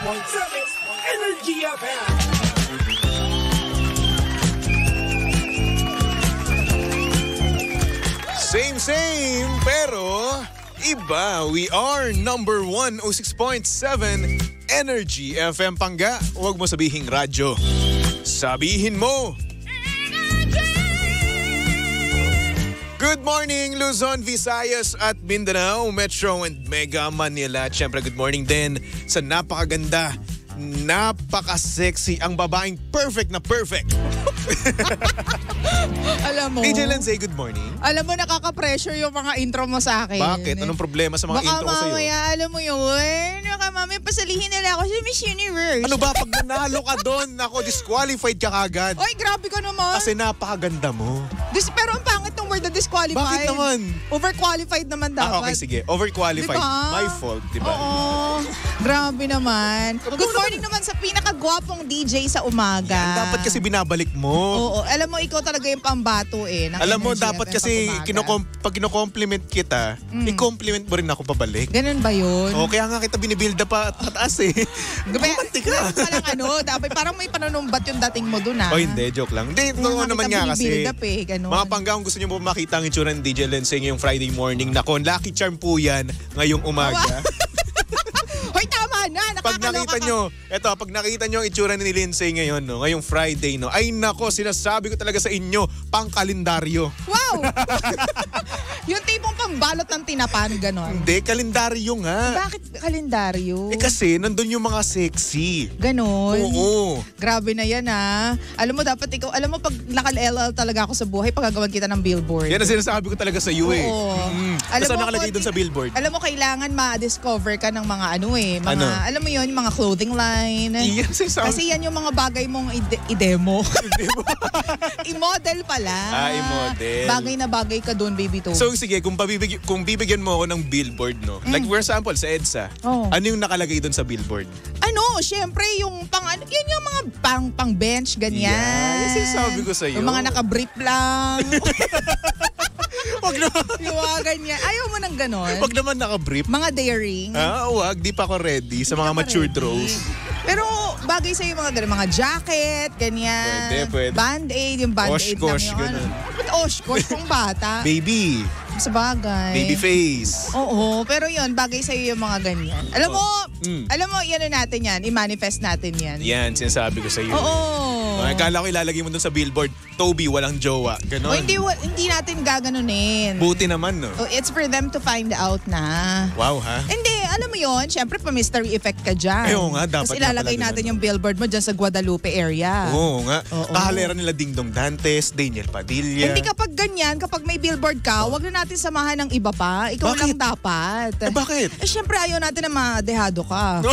Energy FM. Same, pero iba. We are number 106.7 Energy FM Pangga. Huwag mo sabihing radyo. Sabihin mo. Good morning, Luzon, Visayas at Mindanao, Metro and Mega Manila. At syempre, good morning din sa napakaganda, napaka-sexy, ang babaeng perfect na perfect. Alam mo. DJ Lindsay, good morning. Alam mo, nakaka-pressure yung mga intro mo sa akin. Bakit? Anong problema sa mga intro ko sa'yo? Baka mamaya, alam mo yun. Baka mamaya, pasalihin nila ako sa Miss Universe. Ano ba? Pag nanalo ka doon, ako, disqualified ka kagad. Oy, grabe ka naman. Kasi napakaganda mo. Pero ang pangit ng word na disqualified. Bakit naman? Overqualified naman dapat. Okay, sige. Overqualified. Diba? My fault, diba? Oo. Grabe naman. Good morning naman sa pinakagwapong DJ sa umaga. Dapat kasi binabalik mo. Oo. Alam mo, ikaw talaga yung pambato eh. Alam mo, dapat kasi pag kino-compliment kita, i-compliment mo rin ako pabalik. Ganun ba yun? O, kaya nga kita binibuild up pa pataas eh. Gumanti ka. Dapat parang may pananumbat yung dating mo dun ah. O hindi, joke lang. Hindi, naman nga kasi. Mga Pangga, kung gusto nyo po makita ang itsura ng DJ Lindsay ngayong Friday morning, nako, Lucky Charm po yan ngayong umaga. Hoy, tama na. Pag nakita nyo ang itsura ni Lindsay ngayon, no, ngayong Friday, no, ay nako, sinasabi ko talaga sa inyo, pang kalendaryo. Wow! Yung tipong pambalot ng tinapan, gano'n. Hindi, kalendaryo nga. Bakit kalendaryo? Kasi nandun yung mga sexy. Ganon. Oo. Grabe na yan ah. Alam mo, dapat ikaw, pag nakal-LL talaga ako sa buhay, pagagawan kita ng billboard. Yan ang sinasabi ko talaga sa iyo eh. Oo. Basta nakalagay doon sa billboard. Alam mo, kailangan ma-discover ka ng mga alam mo yun, mga clothing line. Yan, kasi yan yung mga bagay mong i-demo. I-model pala. I-model. Bagay na bagay ka doon, baby to. So sige, kung bibigyan mo ako ng billboard, no? Like for example, sa EDSA, ano yung nakalagay doon sa billboard? Syempre, yung yun yung mga pang bench, ganyan. Yan, sinasabi ko sa'yo. Yung mga naka-brief lang. Wag naman. Yung mga ganyan. Ayaw mo ng ganon. Wag naman naka-brief. Mga daring. Wag. Di pa ako ready sa mga matured roles. Pero bagay sa'yo mga jacket, ganyan. Pwede. Band-aid, yung band-aid lang yun. Ganun. Ba't Oshkosh kung bata? Baby. Sa bagay. Baby face. Oo, pero yun, bagay sa'yo yung mga ganyan. Alam mo, yan natin yan. I-manifest natin yan. Yan, sinasabi ko sa'yo. Oo. Akala ko ilalagay mo dun sa billboard, Toby, walang jowa. Ganon. Hindi natin gaganunin. Buti naman, no? It's for them to find out na. Wow, ha? Hindi, alam mo yun, syempre pa mystery effect ka dyan. Oo nga, dapat. Tapos ilalagay natin yung billboard mo dyan sa Guadalupe area. Oo nga. Kahalera nila Ding Dong Dantes, Daniel Padilla. Hindi kapag ganyan, kapag may billboard ka, wag na natin samahan ng iba pa. Ikaw Bakit? lang dapat. Bakit? Syempre ayaw natin na madehado ka.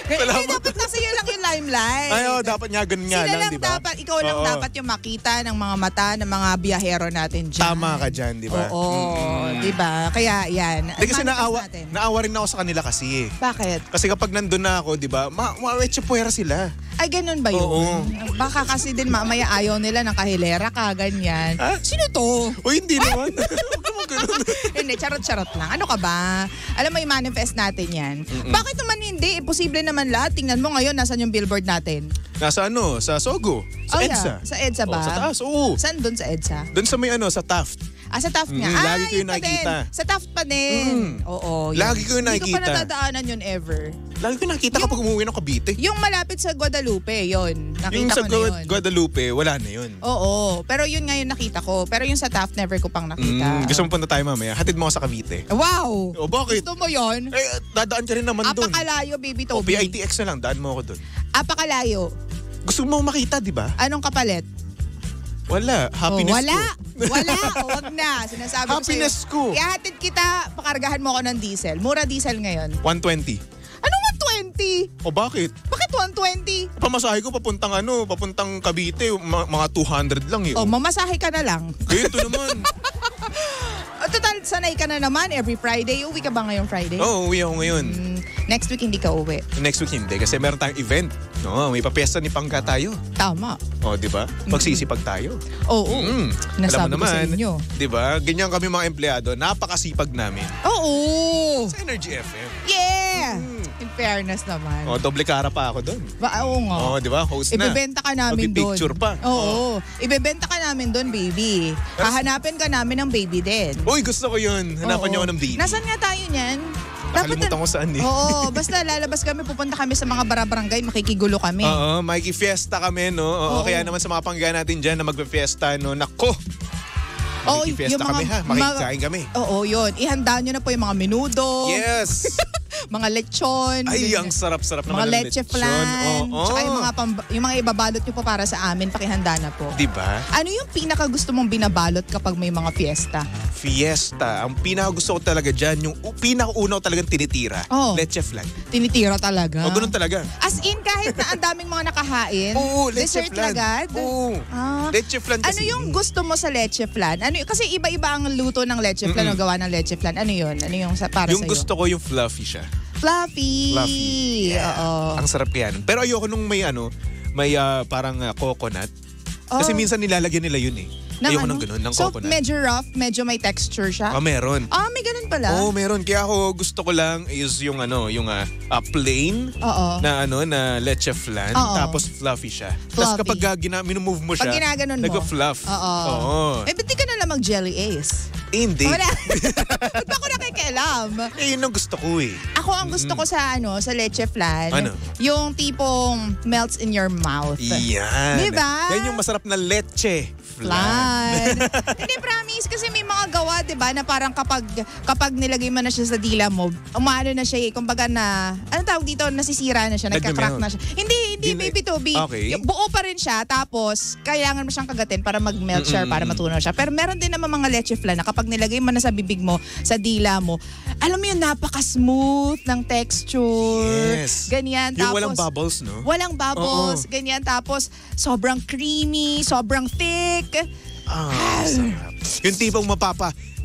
Dapat kasi yun lang yung limelight. Dapat nga ganun nga lang, di ba? Ikaw lang dapat yung makita ng mga mata ng mga biyahero natin dyan. Tama ka dyan, di ba? Oo, di ba? Kaya yan. Kasi naawa rin ako sa kanila kasi eh. Bakit? Kasi kapag nandun na ako, di ba, ma-wetcha puwera sila. Ay, ganun ba yun? Oo. Baka kasi din mamaya ayaw nila ng kahilera ka, ganyan. Sino to? Hindi naman. Huwag naman ganun. Hindi, charot-charot lang. Ano ka ba? Alam mo, i-manifest natin yan. Bakit naman hindi? Posible naman lahat. Tingnan mo ngayon, nasan yung billboard natin? Nasa sa Sogo. Sa EDSA. Sa EDSA ba? Sa taas, oo. Saan doon sa EDSA? Doon sa may sa Taft. Sa Taft nga. Lagi ko yung nakikita. Sa Taft pa din. Oo. Lagi ko yung nakikita. Hindi ko pa natadaanan yun ever. Lagi ko nakikita kapag umuwi ng Cavite. Yung malapit sa Guadalupe, yun. Nakita yung sa ko na yun. Guadalupe, wala na yun. Oo. Pero yun nga yung nakita ko. Pero yung sa Taft, never ko pang nakita. Gusto mo punta tayo mamaya? Hatid mo ako sa Cavite. Wow! O bakit? Gusto mo yun? Dadaan ka rin naman doon. Apakalayo, baby Toby. PITX na lang, daan mo ako doon. Apakalayo. Gusto mo makita, di ba? Anong kapalit? Wala. Happiness wala. ko. Wala. Wag na. Sinasabi Happiness ko sa'yo. ko. Ihatid kita, pakargahan mo ako ng diesel. Mura diesel ngayon. 120. Anong 120? O bakit? Bakit 120? Pamasahe ko papuntang Cavite, mga 200 lang eh. Mamasahe ka na lang. Ito naman. Total, sanay ka na naman every Friday. Uwi ka ba ngayong Friday? Oo, uwi ako ngayon. Next week hindi ka uwi. Next week hindi kasi meron tayong event. No, may papiyesta ni Pangga tayo. Tama. O, di ba? Magsisipag tayo. Oo. Alam Nasabi mo ko sa naman, inyo. di ba? Ganyan kami mga empleyado, napakasipag namin. Oo. Sa Energy FM. Yes! In fairness naman. Oh, doble kara pa ako doon. Oo nga. Oh, di ba? Host na. Ibebenta ka namin doon. Mag-picture pa. Oo. Ibebenta ka namin doon, baby. Hahanapin ka namin ng baby din. Uy, gusto ko yun. Hanapan niyo ako ng baby. Nasaan nga tayo niyan? Nakalimutan ko saan eh. Oo, basta lalabas kami, pupunta kami sa mga barangay, makikigulo kami. Oo, makiki-fiesta kami, no? Oo, kaya naman sa mga pangga natin dyan na magpe-fiesta, no? Nako! Makiki-fiesta kami, ha? Makikikain kami. Oo, yun. Ihanda nyo na po yung mga menudo. Yes! Mga lechon. Ay, ang sarap-sarap naman mga ng leche lechon. flan. Oo. Tsaka yung mga ibabalot nyo po para sa amin, pakihanda na po. Diba? Ano yung pinaka gusto mong binabalot kapag may mga fiesta? Fiesta. Ang pinaka gusto ko talaga dyan, yung pinaka-una ko talagang tinitira. Oh. Leche flan. Tinitira talaga. O, ganun talaga. As in, kahit na ang daming mga nakahain, Oo, leche dessert flan. agad? Oo. Leche flan kasi. Ano yung gusto mo sa leche flan? Kasi iba-iba ang luto ng leche flan o gawa ng leche flan. Ano yun? Ano yung para yung sa'yo? gusto ko yung fluffy siya. Fluffy. Yeah. Oo. Ang sarap yan. Pero ayoko nung may parang coconut. Kasi minsan nilalagyan nila yun eh. Ayoko nang ganun, ng coconut. So, medyo rough, medyo may texture siya? Meron. May ganun pala? Oo, meron. Kaya ako gusto ko lang is yung plain na leche flan. Tapos fluffy siya. Tapos kapag minumove mo siya, pag ginaganon mo, nag-fluff. Oo. Ba't di ka na lang mag-jelly ace? Hindi. Wala. Ba't ba ako nakikialam? Yun ang gusto ko eh. Ako ang gusto ko sa leche flan. Ano? Yung tipong melts in your mouth. Yan. Diba? Yan yung masarap na leche flan. Hindi, promise. Kasi may mga gawa, diba, na parang kapag nilagay mo na siya sa dila mo, umano na siya eh. Kumbaga anong tawag dito? Nasisira na siya, nagka-crack na siya. Hindi, baby Toby. Okay. Buo pa rin siya, tapos kailangan mo siyang kagatin para mag-melt siya, para matunaw siya. Pero meron din naman mga leche flan na kapag nilagay mo na sa bibig mo, sa dila mo, alam mo yun, napaka-smooth ng texture. Yes. Ganyan. Yung Tapos, walang bubbles, no? Walang bubbles. Ganyan. Tapos, sobrang creamy, sobrang thick. Sarap. Yung tipong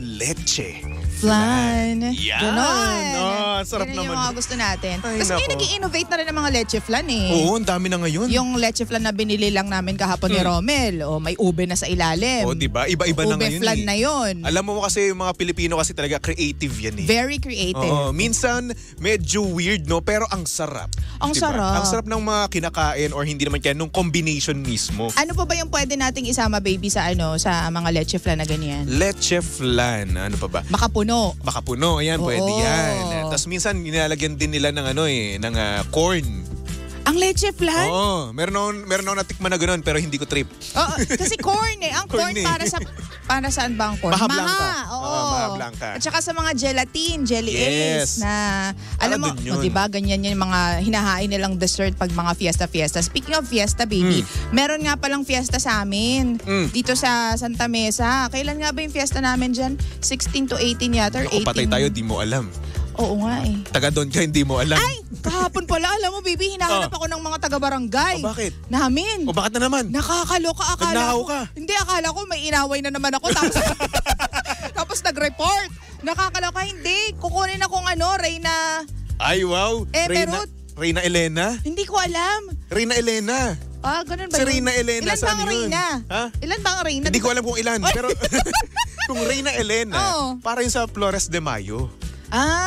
leche Flan. Yan. Ganon. Sarap Ganun naman. yung mga gusto natin. Ay, Tapos ngayon, nako. nag-i-innovate na rin ng mga leche flan eh. Oo, ang dami na ngayon. Yung leche flan na binili lang namin kahapon ni Romel. May ube na sa ilalim. Diba? Iba-iba na ngayon Ube flan eh. na yun. Alam mo kasi yung mga Pilipino kasi talaga creative yan eh. Very creative. Minsan medyo weird, no? Pero ang sarap. Ang sarap. Ang sarap ng mga kinakain or hindi naman kaya nung combination mismo. Ano pa ba yung pwede nating isama, baby, sa mga leche flan na ganyan? Leche flan. Ano pa ba? Baka puno. Ayan, pwede yan. Tapos minsan nilalagyan din nila ng corn. Ang leche flan? Oo, meron ako natikman na gano'n pero hindi ko trip. Kasi corn eh. Ang corn para saan ba ang corn? Maha blanca. Oo. Maha blanca. At saka sa mga gelatin, jelly ace na alam mo, dun yun. diba, ganyan yung mga hinahain nilang dessert pag mga fiesta. Speaking of fiesta, baby, meron nga palang fiesta sa amin dito sa Santa Mesa. Kailan nga ba yung fiesta namin dyan? 16 to 18 yata or 18? Kung patay tayo, di mo alam. Oo nga eh. Taga doon ka, hindi mo alam. Ay! Kahapon pala, alam mo, baby, hinahanap ako ng mga taga-barangay. Bakit? Namin. Bakit na naman? Nakakaloka, Nagnahaw ka? Hindi, akala ko may inaway na naman ako. Tapos nag-report. Nakakaloka, hindi. Kukunin akong Reyna. Ay, wow. Reyna Elena? Hindi ko alam. Reyna Elena. Ganun ba Si yun? Reyna Elena, Ilan saan bang yun? Reyna? Ha? Ilan bang Reyna? Hindi ko alam kung ilan. Pero kung Reyna Elena, para yun sa Flores de Mayo.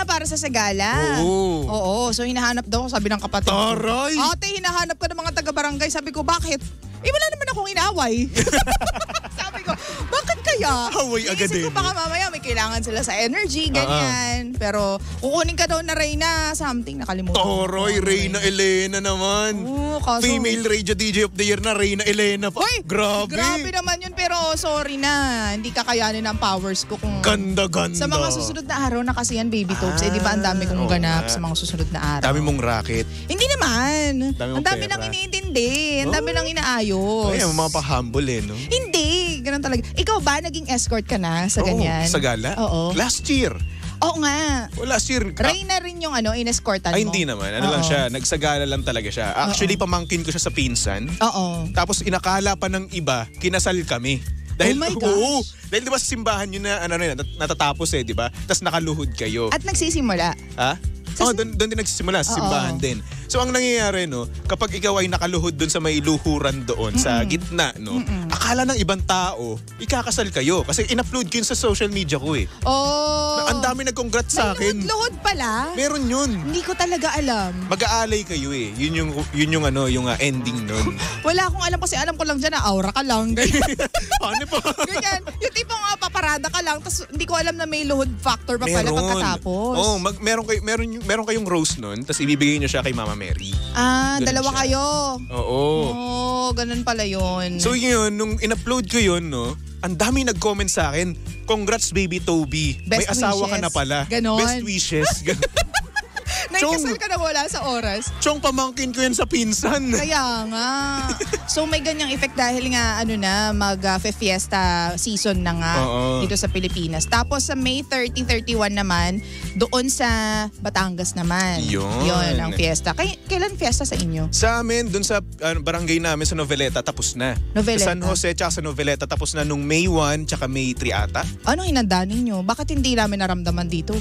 Para sa Sagala. Oo. So hinahanap daw, sabi ng kapatid ko. Taray! Ate, hinahanap ka ng mga taga-barangay. Sabi ko, bakit? Wala naman akong inaway. Sabi ko, bakit kaya? Away agad Iisip ko baka mamaya may kailangan sila sa energy, ganyan. Pero kukunin ka daw na Reyna something, nakalimutan. Toroy, Reyna Elena naman. Kaso, Female Radio DJ of the Year na Reyna Elena pa. Uy, grabe naman yun, pero sorry na. Hindi kakayanin ang powers ko kung... Ganda. Sa mga susunod na araw na kasi yan, baby Topes. Di ba ang dami kong ganap sa mga susunod na araw? Dami mong racket. Hindi naman. Ang dami pera. nang iniintindi. Ang dami nang inaayos. Ay, mga pa-humble no? Hindi. Ganun talaga. Ikaw ba, naging escort ka na sa ganyan? Sa gala? Oo. Last year. Oo nga. Last year. Reyna rin yung in-escortan mo? Ay, hindi naman. Lang siya. Nagsagala lang talaga siya. Actually, pamangkin ko siya sa pinsan. Oo. Tapos inakala pa ng iba, kinasal kami. Dahil, oh my gosh. Dahil di ba sa simbahan yun na natatapos di ba? Tapos nakaluhod kayo. At nagsisimula? Ha? Doon din nagsisimula, sa simbahan din. So ang nangyayari, no, kapag ikaw ay nakaluhod doon sa may luhuran doon sa gitna, no, akala ng ibang tao, ikakasal kayo. Kasi in-upload ko yun sa social media ko eh. Oh. Ang dami nag-congrats sa akin. Luhod pala? Meron yun. Hindi ko talaga alam. Mag-aalay kayo eh. Yun yung ending nun. Wala akong alam kasi alam ko lang dyan na aura ka lang. Ano po? Ganyan. Yung tipong paparada ka lang tapos hindi ko alam na may luhod factor pa pala pagkatapos. Oh, meron kayong rose nun tapos ibibigay niyo siya kay Mama Mary. Ganun dalawa siya. Kayo. Oo. Oh, ganun pala yun. So yun, nung in-upload ko yun, no, ang dami nag-comment sa akin, congrats baby Toby. Best may asawa wishes. ka na pala. Ganon. Best wishes. Naikasal ka na wala sa oras. Chong, pamangkin ko yan sa pinsan. Kaya nga. So may ganyang effect dahil nga mag-fiesta season na nga dito sa Pilipinas. Tapos sa May 30, 31 naman, doon sa Batangas naman. Yun ang fiesta. Kailan fiesta sa inyo? Sa amin, doon sa barangay namin sa Noveleta, tapos na. Noveleta. Sa San Jose tsaka sa Noveleta, tapos na nung May 1 tsaka May 3 ata. Anong hinanda ninyo? Bakit hindi namin naramdaman dito?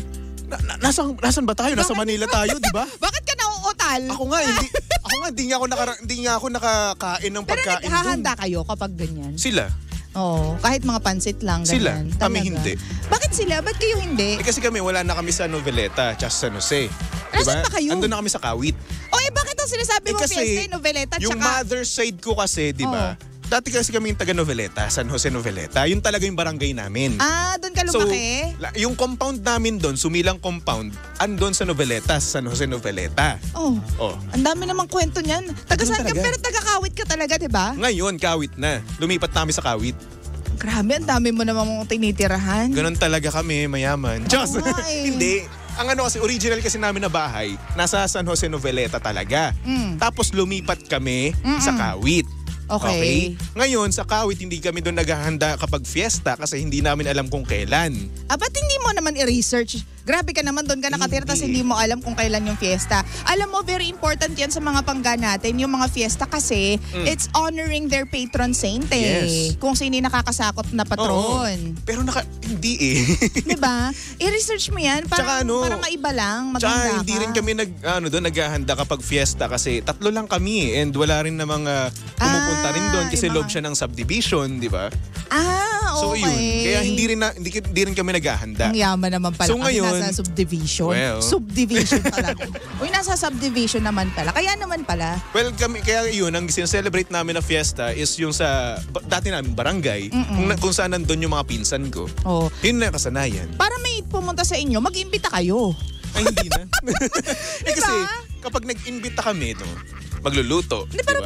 Nasaan ba tayo? Nasa Manila tayo, di ba? Bakit ka nauutal? Ako nga, hindi nga ako nakakain ng pagkain. Pero naghahanda kayo kapag ganyan? Sila. Oo, kahit mga pansit lang, ganyan. Sila, kami hindi. Bakit sila? Ba't kayo hindi? Kasi kami, wala na kami sa Noveleta, tsaka sa San Jose. Nasaan ba kayo? Andun na kami sa Kawit. Bakit ang sinasabi mo fiesta, Noveleta, tsaka... Yung mother side ko kasi, di ba? Dati kasi kami yung taga Noveleta, San Jose Noveleta. Yun talaga yung barangay namin. Doon ka lumaki? So, yung compound namin doon, Sumilang compound, andon sa Noveleta, San Jose Noveleta. Ang dami namang kwento niyan. Taga-saan ka, pero taga-Kawit ka talaga, di ba? Ngayon, Kawit na. Lumipat namin sa Kawit. Grabe, ang dami mo namang tinitirahan. Ganon talaga kami, mayaman. Just, hindi. Ang kasi, original kasi namin na bahay, nasa San Jose Noveleta talaga. Tapos lumipat kami sa Kawit. Okay. Ngayon, sa Kawit, hindi kami doon naghahanda kapag fiesta kasi hindi namin alam kung kailan. Ba't hindi mo naman i-research? Grabe ka naman, doon ka nakatira tapos hindi mo alam kung kailan yung fiesta. Alam mo, very important yan sa mga pangga natin, yung mga fiesta kasi it's honoring their patron saint Yes. Kung sino yung nakakasakot na patron. Pero hindi eh. Diba? I-research mo yan para maiba lang, maganda ka. Hindi rin kami naghahanda kapag fiesta kasi 3 lang kami and wala rin namang pumupunta rin doon kasi loob siya ng subdivision, di ba? So yun. Kaya hindi rin kami naghahanda. Ang yaman naman pala. So ngayon, nasa subdivision. Well, subdivision pala. Nasa subdivision naman pala. Kaya naman pala. Well, kaya yun, ang sineselebrate namin na fiesta is yung sa dati namin barangay, kung saan nandun yung mga pinsan ko. Yun na kasanayan. Para may pumunta sa inyo, mag-imbita kayo. Ay, hindi na. Kasi kapag nag-imbita kami, magluluto. Hindi, pero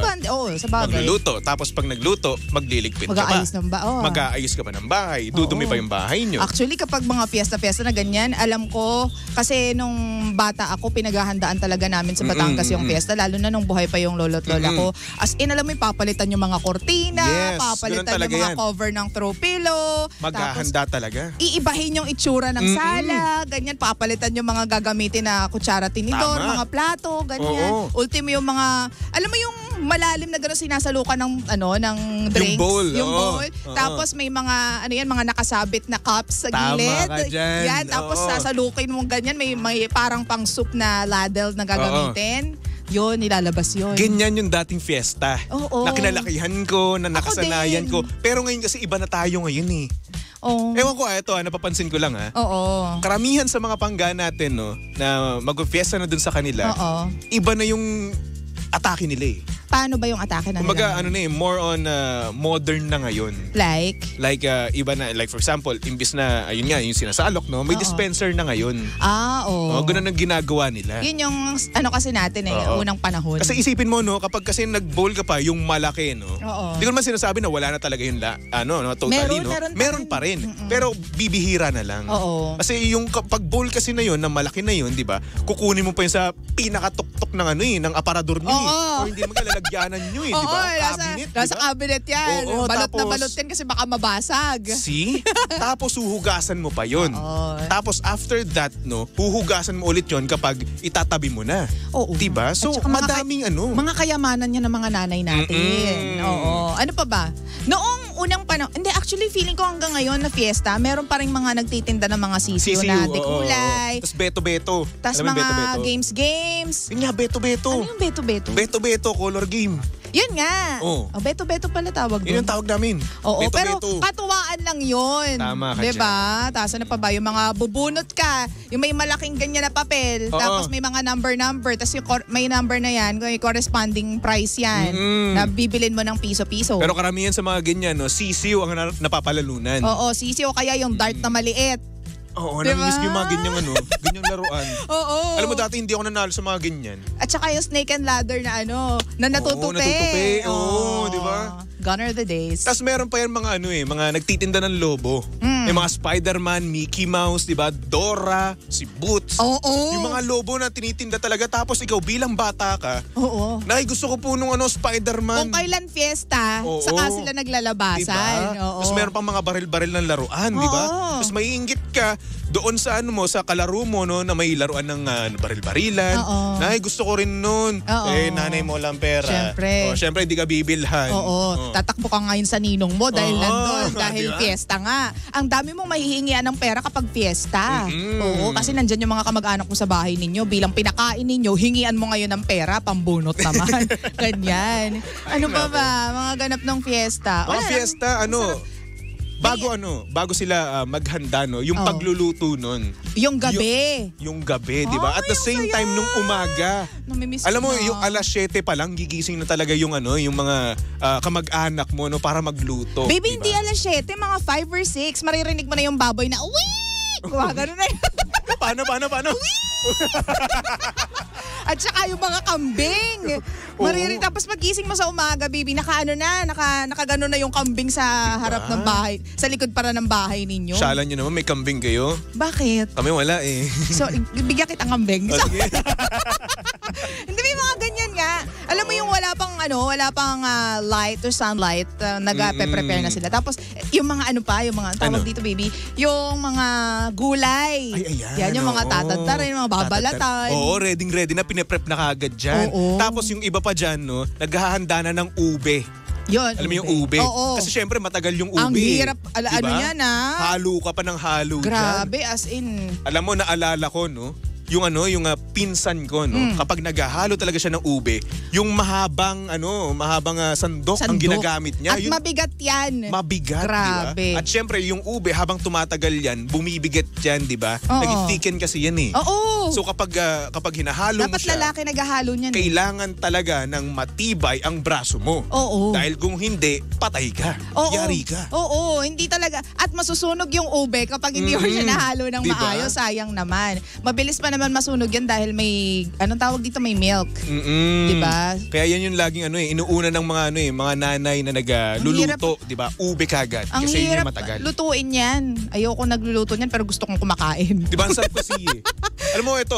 sa bagay. Magluluto. Tapos pag nagluto, magliligpit ka pa. Mag-aayos ng bahay. Mag-aayos ka pa ng bahay. Dudumi pa yung bahay nyo. Actually, kapag mga fiesta-fiesta na ganyan, alam ko, kasi nung bata ako, pinaghahandaan talaga namin sa Batangas yung fiesta, lalo na nung buhay pa yung lolo't lola ko. As in, alam mo, papalitan yung mga kortina, papalitan yung mga cover ng throw pillow. Maghahanda talaga. Iibahin yung itsura ng sala, ganyan, papalitan yung mga gagamitin na kutsara, tinidor, mga plato, ganyan. Ultimo yung mga alam mo yung malalim na gano'n sinasalukan ng drinks. Yung bowl. Tapos may mga, mga nakasabit na cups sa gilid. Tama ka dyan. Yan, tapos sasalukin mo ganyan. May parang pang soup na ladle na gagamitin. Yun, nilalabas yun. Ganyan yung dating fiesta. Na kinalakihan ko, na nakasanayan ko. Pero ngayon kasi iba na tayo ngayon eh. Ewan ko, ito napapansin ko lang Karamihan sa mga pangga natin na mag-fiesta na dun sa kanila, iba na yung atake nila eh. Paano ba yung atake na nila? Kumbaga, more on modern na ngayon. Like, iba na, like for example, imbis na, ayun nga, yung sinasalok, may dispenser na ngayon. Ganun ang ginagawa nila. Yun yung, kasi natin unang panahon. Kasi isipin mo, kapag kasi nag-bowl ka pa, yung malaki, hindi ko naman sinasabi na wala na talaga yung, totally, meron pa rin. Pero bibihira na lang. Kasi yung pag-bowl kasi na yun, na malaki na yun, di ba, kukunin mo pa yun sa pinakatuktok ng ng aparador nyo. O hindi lalagyanan nyo di ba? Cabinet, nasa cabinet yan. Balot na balot yan kasi baka mabasag. See? Tapos huhugasan mo pa yun. Tapos after that, huhugasan mo ulit yun kapag itatabi mo na. Diba? So, madaming Mga kayamanan niya ng mga nanay natin. Ano pa ba? Noong unang panahon, hindi, actually feeling ko hanggang ngayon na fiesta, meron pa rin mga nagtitinda ng mga sisiw na dekulay. Tapos beto-beto. Tapos mga games. Yun nga, beto-beto. Ano yung beto-beto? Beto-beto, color game. Yun nga. Oh, beto-beto pala tawag doon. Yun yung tawag namin. Oo, beto-beto. pero katuwaan lang yun. Tama ka diba? Tapos ano pa ba? Yung mga bubunot ka, yung may malaking ganyan na papel, tapos may mga number, tapos yung may number na yan, may corresponding price yan, na bibilin mo ng piso-piso. Pero karamihan sa mga ganyan, no, sisiw ang napapalalunan. Oo, sisiw kaya yung dart na maliit. Oo, namimiss ko yung mga ganyang laruan. Oo. Alam mo, dati hindi ako nanalo sa mga ganyan. At saka yung snake and ladder na na natutupi. Oo, di ba? Gone are the days. Tapos meron pa yan mga mga nagtitinda ng lobo. May mga Spider-Man, Mickey Mouse, di ba? Dora, si Boots. Oo. Yung mga lobo na tinitinda talaga. Tapos ikaw bilang bata ka, Nay, gusto ko po nung Spider-Man. Kung kailan fiesta, saka sila naglalabasan. Diba? Tapos meron pang mga baril-baril ng laruan, di ba? Tapos maiinggit ka doon sa sa kalaro mo, no, na may laruan ng baril-barilan. Nay, gusto ko rin nun. Eh, nanay mo lang pera. Siyempre, hindi ka bibilhan. Tatakbo ka ngayon sa ninong mo dahil nandun. Dahil diba? Fiesta nga. Ang dami mong mahihingian ng pera kapag fiesta. Oo, kasi nandyan yung mga kamag-anak mo sa bahay ninyo. Bilang pinakain ninyo, hingian mo ngayon ng pera, pambunot naman. Ganyan. Ano pa ba? Mga ganap ng fiesta. Mga fiesta, bago sila maghanda, no, yung pagluluto nun. Yung gabi. Yung gabi, di ba? At the same time, nung umaga. Alam mo, yung alas 7 pa lang, gigising na talaga yung mga kamag-anak mo, no, para magluto. Baby, diba? hindi alas 7, mga 5 or 6, maririnig mo na yung baboy na, uwi! Gumagano na yun. Paano? At saka yung mga kambing. Tapos magising mo sa umaga, baby, nakagano na yung kambing sa harap ng bahay, sa likod para ng bahay ninyo. Syalan nyo naman, may kambing kayo. Bakit? Kami wala eh. So, bigyan kitang kambing. Sige. Hindi, may mga ganyan nga. Alam mo yung wala pang light or sunlight, nag-prepare na sila. Tapos, yung mga yung mga tawag dito, baby, yung mga gulay. Ay, ayan. Yan, yung mga tatantarin, yung mga babalatan. Oo, ready na, pinaprep na kagad dyan. Tapos yung iba pa dyan, no, naghahanda na ng ube. Yun. Alam mo yung ube? Kasi syempre matagal yung ube. Ang hirap, diba? ano yan Halo ka pa ng halo dyan. Grabe, as in. Alam mo, naalala ko, no, yung pinsan ko, no, kapag naghahalo talaga siya ng ube, yung mahabang sandok ang ginagamit niya. At mabigat yan. Mabigat, grabe. diba? At syempre, yung ube, habang tumatagal yan, bumibigat yan, diba? Nag-thicken kasi yan eh. Oo. So kapag hinahalo mo dapat siya, lalaki naghahalo niyan. kailangan talaga ng matibay ang braso mo. Oo. Dahil kung hindi, patay ka. Yari ka. Oo, hindi talaga. At masusunog yung ube kapag hindi mo siya nahalo ng maayos, sayang naman. Mabilis pa naman masunog yan dahil may, anong tawag dito, may milk. Diba? Kaya yan yung laging inuuna ng mga nanay na nagluluto, diba? Ube kagad. Ang kasi hirap yun yung matagal. lutuin yan. Ayoko nagluluto niyan pero gusto kong kumakain. Diba? Ang sarap kasi eh. Alam mo ito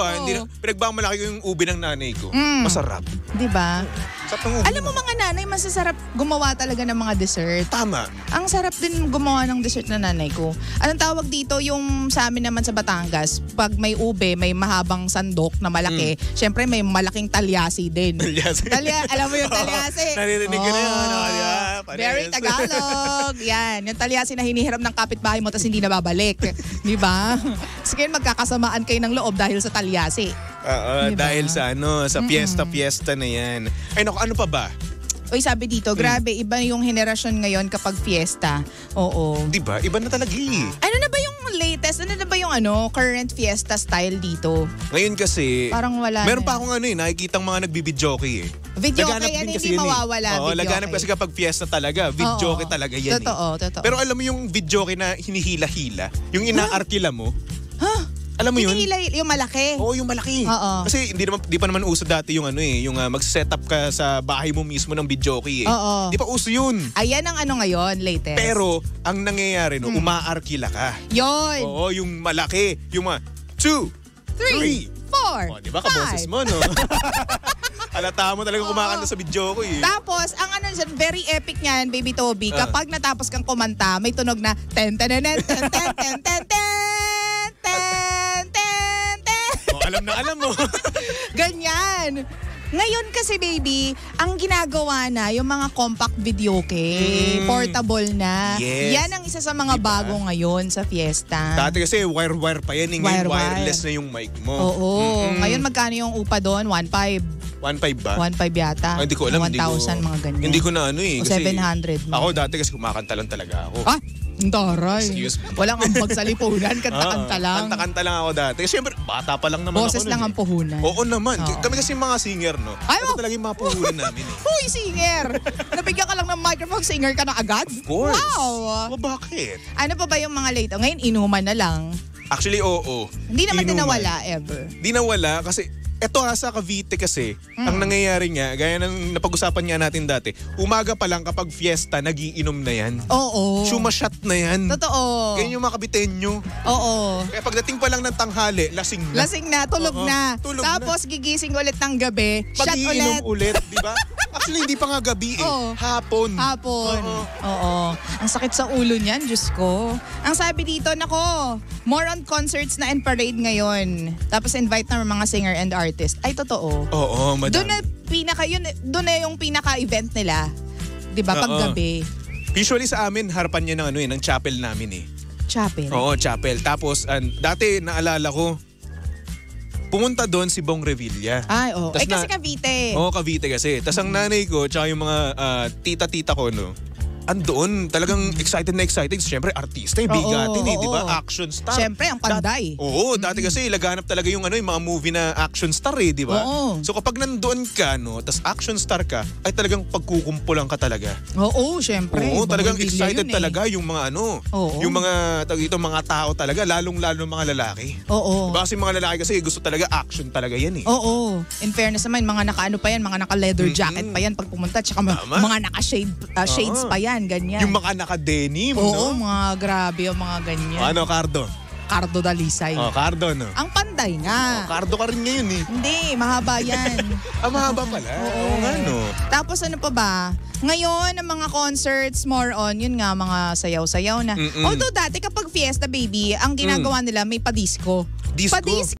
pinagmamalaki ko yung ube ng nanay ko. Masarap. Diba? Sarap ng ube. Alam mo mga nanay, masasarap gumawa talaga ng mga dessert. Tama. Ang sarap din gumawa ng dessert na nanay ko. Anong tawag dito, yung sa amin naman sa Batangas, pag may ube, may mahabang sandok na malaki, syempre may malaking talyasi din. Talyasi. Alam mo yung talyasi? Naririnig ko na yun. Very Tagalog. Yan. Yung talyasi na hinihiram ng kapitbahay mo tapos hindi na babalik. Di ba? Sige, magkakasamaan kayo ng loob dahil sa talyasi. Diba? Dahil sa sa fiesta na yan. Ay naku, ano pa ba? Uy, sabi dito, grabe, iba yung henerasyon ngayon kapag fiesta. Oo. Diba? Iba na talaga eh. Ano na ba yung latest? Ano na ba yung current fiesta style dito? Ngayon kasi, parang wala meron na. pa akong nakikitang mga nagbibidyoke eh. Videoke yan, hindi mawawala. Oo, laganap kasi kapag fiesta talaga, videoke talaga yan Totoo. Pero alam mo yung videoke na hinihila-hila, yung inaarkila mo, alam mo yun? Yung malaki. Oo, yung malaki. Oo. Kasi di pa naman uso dati yung yung mag-set up ka sa bahay mo mismo ng videoke eh. Oo. Di pa uso yun. Ayan ang ngayon, latest. Pero, ang nangyayari umaarkila ka. Yon. Oo, yung malaki. Yung mga 2, 3, 4, di ba kaboses mo, no? Halata mo talaga kumakanta sa videoke eh. Tapos, ang very epic niyan, Baby Toby, kapag natapos kang kumanta, may tunog na ten ten ten ten ten ten ten ten ten ten ten. Alam na alam mo. Ganyan. Ngayon kasi baby, ang ginagawa na yung mga compact videoke, portable na. Yes. Yan ang isa sa mga Diba? bago ngayon sa fiesta. Dati kasi wire-wire pa yan. Ngayon wireless na yung mic mo. Oo. Ngayon magkano yung upa doon? 1.5. 1.5 ba? 1.5 yata. Hindi ko alam. 1,000 mga ganyan. Hindi ko na ano eh. O Kasi 700. ako dati kasi kumakanta lang talaga ako. Ah, ang taray. Excuse me. Walang ambag sa lipunan, kanta-kanta lang. Kanta-kanta lang ako dati. Kasi syempre, bata pa lang naman Boses ako. lang ang puhunan. Oo naman. Oo. Kami kasi mga singer, no? Ay, Ito talaga yung mga puhunan namin eh. Huy, singer! Nabigyan ka lang ng microphone, singer ka na agad? Of course. Wow! O bakit? Ano pa ba yung mga late? Ngayon, inuman na lang. Actually, oo. Hindi naman din Inuman. nawala ever. Di nawala kasi eto sa Cavite kasi, ang nangyayari nga, gaya ng napag-usapan nga natin dati, umaga pa lang kapag fiesta, nagiinom na yan. Oo. Shumashot na yan. Totoo. Ganyan yung mga Caviteño. Oo. Kaya pagdating pa lang ng tanghali, lasing na. Lasing na, tulog Oo, na. tulog Tapos gigising ulit ng gabi, shot Pag-iinom ulit. ulit, di ba? Actually, hindi pa nga gabi eh. Oo. Hapon. Hapon. Oo. Oo. Ang sakit sa ulo niyan, Diyos ko. Ang sabi dito, nako, more on concerts na and parade ngayon. Tapos invite na mga singer and artist. Ay, totoo. Oo, madam. Doon na yung pinaka-event nila. 'Di ba? Pag Oo. gabi. Usually sa amin, harapan niya ng ng chapel namin eh. Chapel. Oo, chapel. Tapos, dati naalala ko, pumunta doon si Bong Revilla. Ay, oh. Tas Kasi Cavite. Oo, Cavite kasi. Tapos ang nanay ko, tsaka yung mga tita-tita ko, no, andoon, talagang excited na excited. Siyempre, artista, bigatin eh, oo. di ba? Action star. Siyempre, ang panday. Oo, dati kasi laganap talaga yung yung mga movie na action star eh, di ba? Oo. So kapag nandoon ka, no, tas action star ka, ay talagang pagkukumpulan ka talaga. Oo, siyempre. Oo, talagang Bumibili excited yun eh. talaga yung mga Oo. yung mga mga tao talaga, lalong-lalo mga lalaki. Oo. Diba kasi mga lalaki kasi gusto talaga action talaga yan eh. Oo. In fairness naman, mga naka-ano pa yan, mga naka-leather jacket pa yan pag pumunta. Tsaka Tama. mga naka-shades pa yan, ganyan. Yung mga naka-denim, Oo, no? mga grabe yung mga ganyan. Ano, Cardo? Cardo Dalisay. Oh, Cardo, no? Ang panday nga. Cardo ka rin ngayon eh. Hindi, mahaba yan. Mahaba pala. Oo nga, no? Tapos ano pa ba? Ngayon, ang mga concerts, more on, yun nga, mga sayaw-sayaw na. Although dati kapag fiesta, baby, ang ginagawa nila may pa-disco. Disco? Pa-disco.